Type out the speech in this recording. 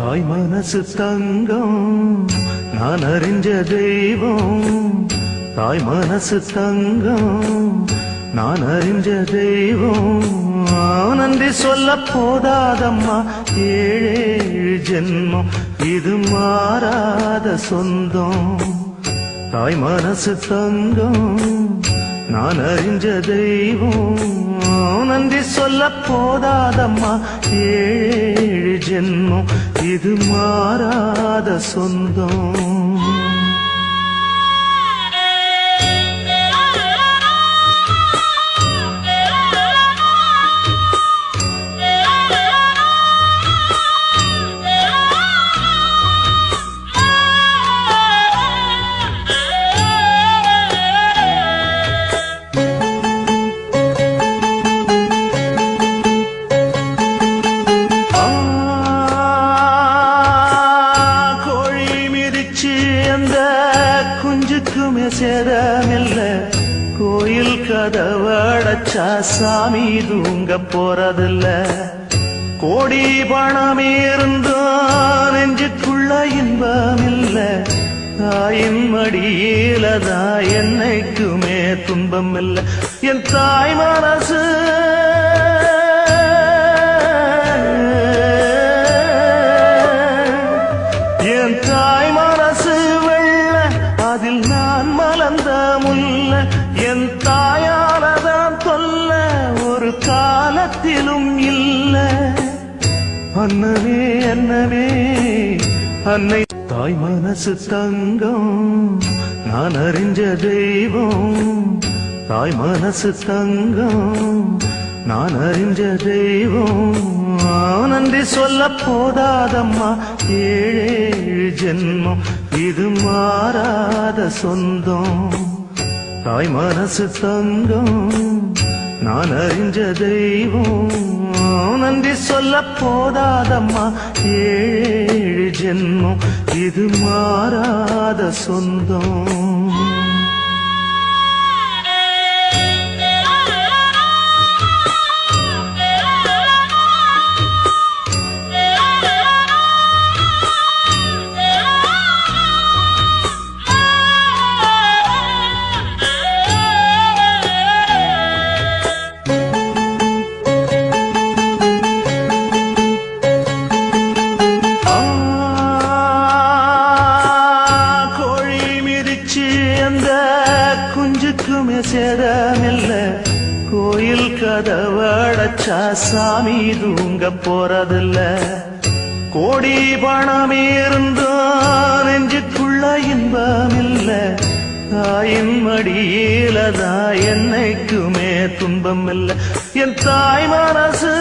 தாய் மனசு தங்கம் நான் அறிஞ்ச தெய்வம். தாய் மனசு தங்கம் நான் அறிஞ்ச தெய்வம். நன்றி சொல்ல போதாதம்மா ஏழேழு ஜென்மம் இது மாறாத சொந்தம். தாய் மனசு தங்கம் நான் அறிஞ்ச தெய்வம். நன்றி சொல்ல போதாதம்மா ஏழேழு ஜென்மம் இது மாறாத சொந்தம். குஞ்சுக்குமே சேதமில்ல கோயில் கதவடைச்சா சாமி தூங்க போறதில்ல. கோடி பணம் இருந்தும் நெஞ்சுக்குள்ள இன்பமில்ல. தாயின் மடியிலதான் என்னைக்குமே துன்பம் இல்ல. என் தாய் மனசு என் தாய் மனசு வெள்ள அதில் நான் மலர்ந்த முல்ல. என் தாயாலதான் தொல்ல ஒரு காலத்திலும் இல்ல. அன்னமே அன்னமே அன்னை. தாய் மனசு தங்கம் நான் அறிஞ்ச தெய்வம். தாய் மனசு தங்கம் நான் அறிஞ்ச தெய்வம். நன்றி சொல்ல போதாதம்மா ஏழேழு ஜென்மம் இது மாறாத சொந்தம். தாய் மனசு தங்கம் நான் அறிஞ்ச தெய்வம். நன்றி சொல்ல போதாதம்மா ஏழேழு ஜென்மம் இது மாறாத சொந்தம். குஞ்சுக்குமே சேதமில்ல கோயில் கதவடைச்சா சாமி தூங்க போறதில்ல. கோடி பணம் இருந்தும் நெஞ்சுக்குள்ள இன்பமில்ல. தாயின் மடியிலதான் என்னைக்குமே துன்பம் இல்ல. என் தாய் மனசு